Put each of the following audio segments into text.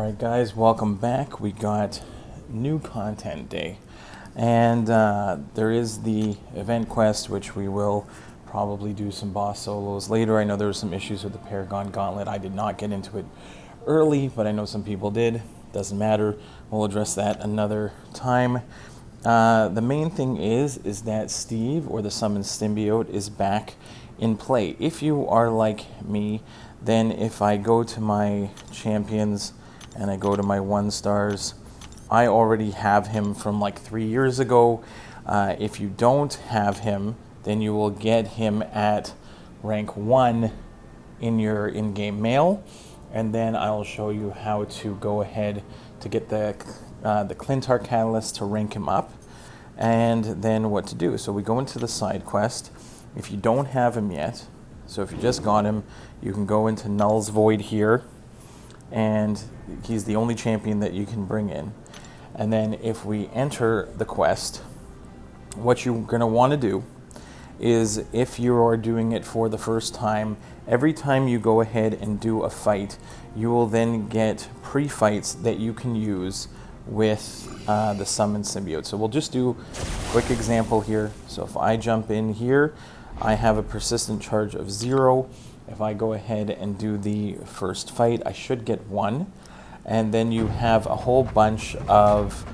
Alright guys, welcome back. We got new content day. And there is the event quest, which we will probably do some boss solos later. I know there were some issues with the Paragon Gauntlet. I did not get into it early, but I know some people did. Doesn't matter. We'll address that another time. The main thing is that Steve, or the Summoned Symbiote, is back in play. If you are like me, then if I go to my champions and I go to my 1-stars, I already have him from like 3 years ago. If you don't have him, then you will get him at rank 1 in your in-game mail, and then I'll show you how to go ahead to get the Clintar Catalyst to rank him up, and then what to do. So we go into the side quest. If you don't have him yet, so if you just got him, you can go into Null's Void here, and he's the only champion that you can bring in. And then if we enter the quest, what you're going to want to do is, if you are doing it for the first time, every time you go ahead and do a fight, you will then get pre-fights that you can use with the Summoned Symbiote. So we'll just do a quick example here. So if I jump in here, I have a persistent charge of 0. If I go ahead and do the first fight, I should get 1. And then you have a whole bunch of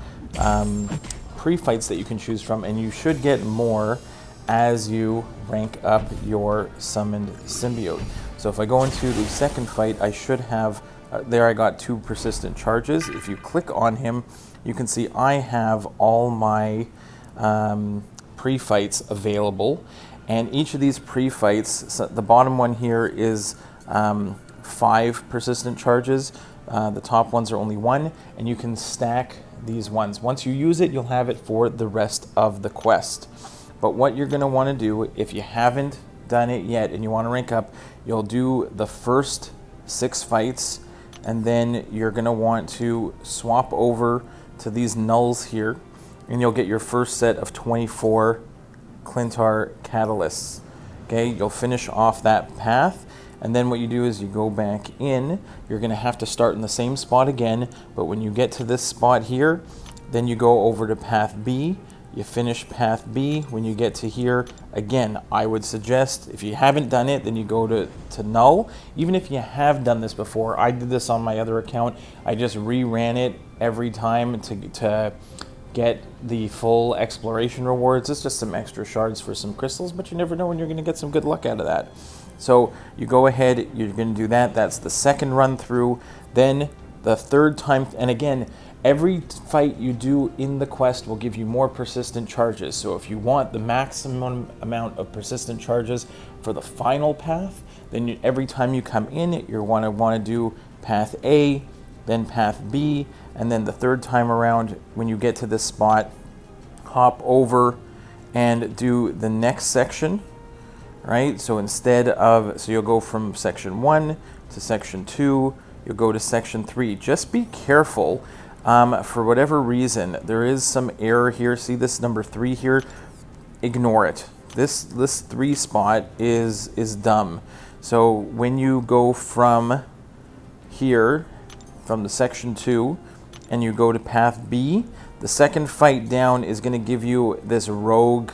pre-fights that you can choose from, and you should get more as you rank up your Summoned Symbiote. So if I go into the second fight, I should have, there I got 2 persistent charges. If you click on him, you can see I have all my pre-fights available. And each of these pre-fights, so the bottom one here is 5 persistent charges. The top ones are only 1, and you can stack these ones. Once you use it, you'll have it for the rest of the quest. But what you're going to want to do, if you haven't done it yet and you want to rank up, you'll do the first 6 fights, and then you're going to want to swap over to these nulls here, and you'll get your first set of 24 Clintar Catalysts. Okay, you'll finish off that path, and then what you do is you go back in. You're going to have to start in the same spot again, but when you get to this spot here, then you go over to path B. You finish path B. When you get to here, again, I would suggest, if you haven't done it, then you go to Null. Even if you have done this before, I did this on my other account. I just reran it every time to get the full exploration rewards. It's just some extra shards for some crystals, but you never know when you're going to get some good luck out of that. So you go ahead, you're going to do that. That's the second run through. Then the third time, and again, every fight you do in the quest will give you more persistent charges. So if you want the maximum amount of persistent charges for the final path, then every time you come in, you want to do path A, then path B, and then the third time around, when you get to this spot, hop over and do the next section, right? So so you'll go from section 1 to section 2, you'll go to section 3. Just be careful. For whatever reason, there is some error here. See this number 3 here? Ignore it. This 3 spot is dumb. So when you go from here, from the section 2, and you go to path B, the second fight down is going to give you this rogue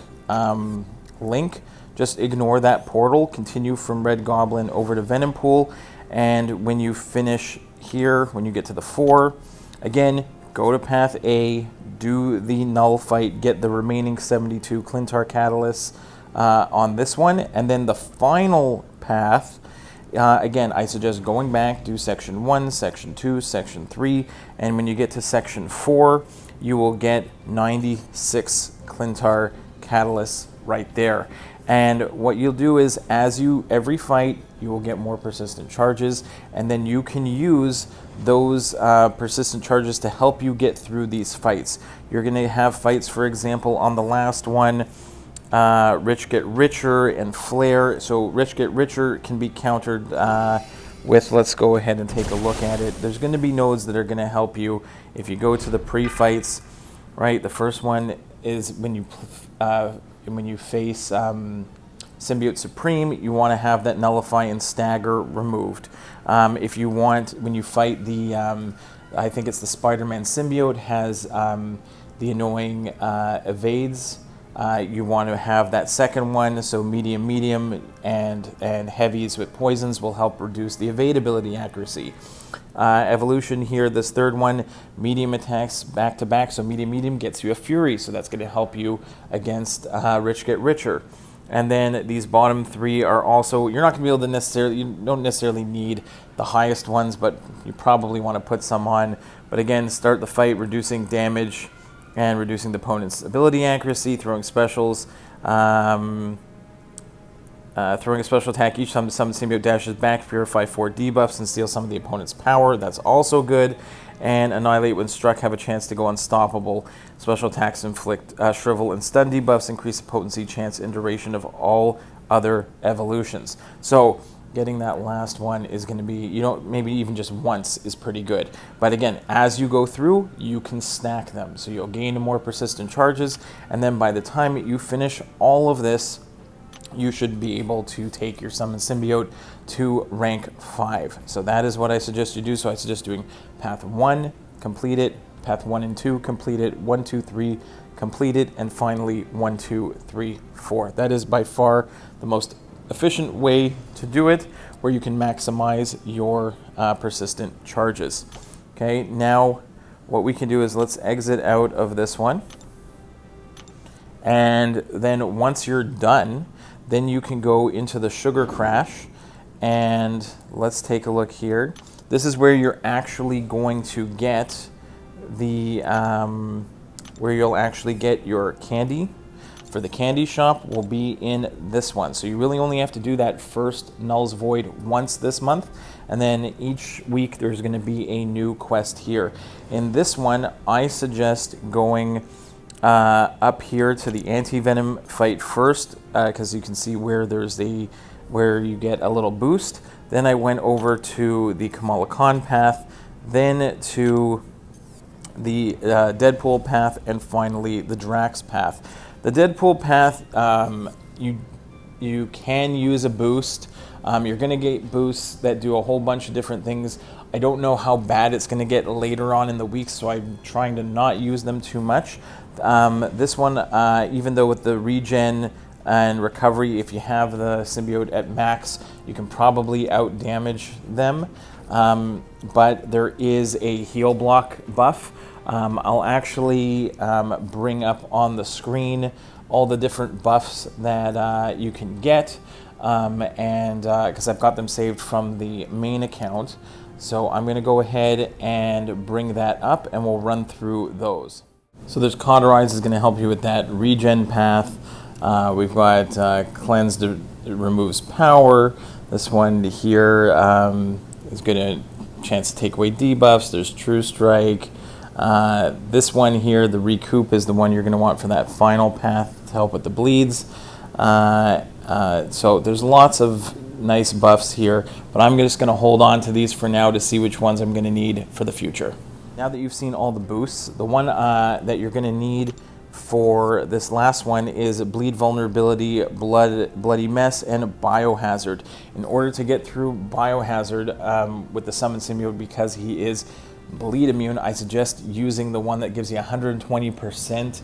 link. Just ignore that portal, continue from Red Goblin over to Venompool, and when you finish here, when you get to the 4, again, go to path A, do the Null fight, get the remaining 72 Clintar Catalysts on this one, and then the final path, again, I suggest going back, do section 1, section 2, section 3, and when you get to section 4, you will get 96 Clintar Catalysts right there. And what you'll do is, every fight, you will get more persistent charges, and then you can use those persistent charges to help you get through these fights. You're going to have fights, for example, on the last one, Rich Get Richer and Flare. So Rich Get Richer can be countered with, let's go ahead and take a look at it. There's going to be nodes that are going to help you if you go to the pre-fights, right? The first one is when you face Symbiote Supreme, you want to have that Nullify and Stagger removed. If you want, when you fight the I think it's the Spider-Man symbiote, has the annoying evades. You want to have that second one, so medium, and heavies with poisons will help reduce the evade ability accuracy. Evolution here, this third one, medium attacks back to back, so medium gets you a Fury, so that's going to help you against Rich Get Richer. And then these bottom three are also, you're not going to be able to necessarily, you don't necessarily need the highest ones, but you probably want to put some on. But again, start the fight, reducing damage and reducing the opponent's ability accuracy, throwing specials, throwing a special attack each time the summoned symbiote dashes back, purify 4 debuffs and steal some of the opponent's power. That's also good. And annihilate when struck, have a chance to go unstoppable. Special attacks inflict shrivel and stun debuffs, increase the potency, chance, and duration of all other evolutions. So getting that last one is going to be, maybe even just once is pretty good. But again, as you go through, you can stack them. So you'll gain more persistent charges, and then by the time you finish all of this, you should be able to take your Summon Symbiote to rank 5. So that is what I suggest you do. So I suggest doing Path 1, complete it, Path 1 and 2, complete it, 1, 2, 3, complete it, and finally 1, 2, 3, 4. That is by far the most efficient way to do it, where you can maximize your persistent charges. Okay, now what we can do is let's exit out of this one. And then once you're done, then you can go into the Sugar Crash, and let's take a look here. This is where you're actually going to get the, where you'll actually get your candy. For the candy shop will be in this one. So you really only have to do that first Null's Void once this month, and then each week there's going to be a new quest here. In this one, I suggest going up here to the Anti-Venom fight first, because you can see where where you get a little boost. Then I went over to the Kamala Khan path, then to the Deadpool path, and finally the Drax path. The Deadpool path, you can use a boost. You're going to get boosts that do a whole bunch of different things. I don't know how bad it's going to get later on in the week, so I'm trying to not use them too much. This one, even though with the regen and recovery, if you have the symbiote at max, you can probably out-damage them. But there is a heal block buff. I'll actually bring up on the screen all the different buffs that you can get, and because I've got them saved from the main account. So I'm going to go ahead and bring that up, and we'll run through those. So there's Cauterize is going to help you with that regen path. We've got Cleanse, it removes power. This one here is going to chance to take away debuffs. There's True Strike. This one here, the Recoup, is the one you're going to want for that final path to help with the bleeds. So there's lots of nice buffs here, but I'm just going to hold on to these for now to see which ones I'm going to need for the future. Now that you've seen all the boosts, the one that you're going to need for this last one is Bleed Vulnerability, Bloody Mess, and Biohazard. In order to get through Biohazard with the Summon Symbiote, because he is bleed immune, I suggest using the one that gives you 120%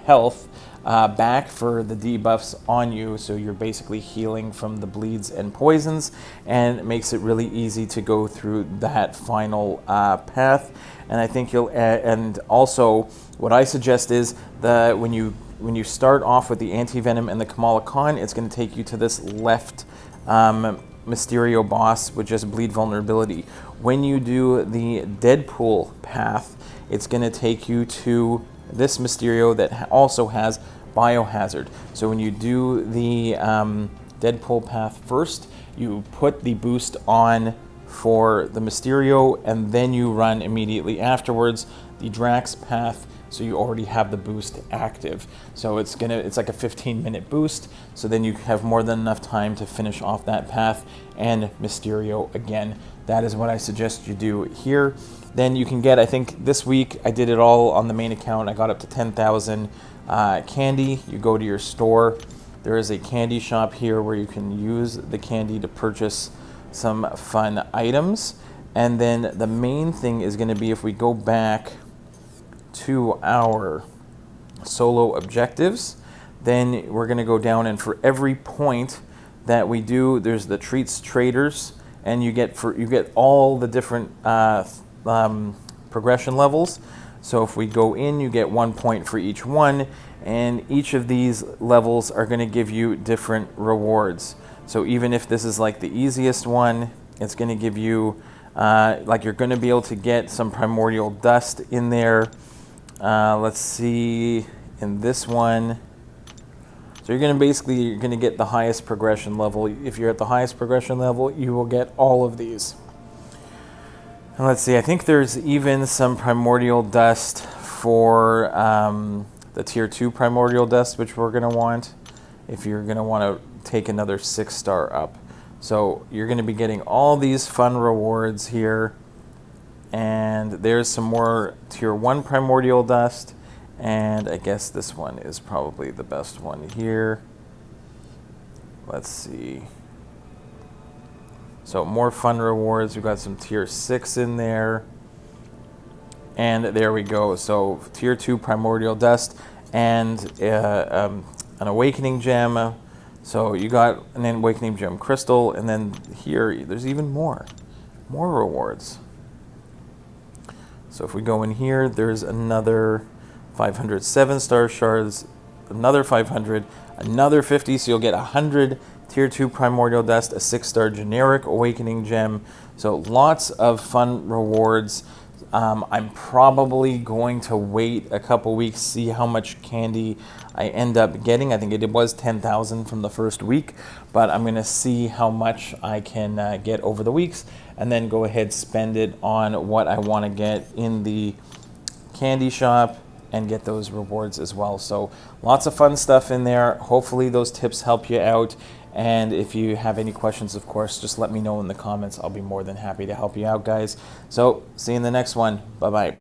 health back for the debuffs on you, so you're basically healing from the bleeds and poisons, and it makes it really easy to go through that final path. And I think you'll and also what I suggest is that when you start off with the Anti-Venom and the Kamala Khan, it's going to take you to this left Mysterio boss with just bleed vulnerability. When you do the Deadpool path, it's going to take you to this Mysterio that also has Biohazard. So when you do the Deadpool path first, you put the boost on for the Mysterio, and then you run immediately afterwards the Drax path, so you already have the boost active. So it's like a 15-minute boost, so then you have more than enough time to finish off that path and Mysterio again. That is what I suggest you do here. Then you can get, I think this week I did it all on the main account. I got up to 10,000 candy. You go to your store. There is a candy shop here where you can use the candy to purchase some fun items. And then the main thing is going to be if we go back to our solo objectives, then we're going to go down, and for every point that we do, there's the treats traders, and you get all the different progression levels. So if we go in, you get 1 point for each one, and each of these levels are going to give you different rewards. So even if this is like the easiest one, it's going to give you like you're going to be able to get some primordial dust in there. Let's see, in this one, so you're going to get the highest progression level. If you're at the highest progression level, you will get all of these. And let's see, I think there's even some primordial dust for the tier 2 primordial dust, which we're going to want if you're going to want to take another 6-star up. So you're going to be getting all these fun rewards here. And there's some more tier 1 primordial dust. And I guess this one is probably the best one here. Let's see. So more fun rewards. We've got some tier 6 in there. And there we go. So tier 2 primordial dust and an awakening gem. So you got an awakening gem crystal, and then here there's even more rewards. So if we go in here, there's another 500 7-star shards, another 500, another 50. So you'll get 100 tier 2 primordial dust, a 6-star generic awakening gem. So lots of fun rewards. I'm probably going to wait a couple weeks, see how much candy I end up getting. I think it was 10,000 from the first week, but I'm going to see how much I can get over the weeks, and then go ahead, spend it on what I want to get in the candy shop and get those rewards as well. So lots of fun stuff in there. Hopefully those tips help you out. And if you have any questions, of course, just let me know in the comments. I'll be more than happy to help you out, guys. So see you in the next one. Bye-bye.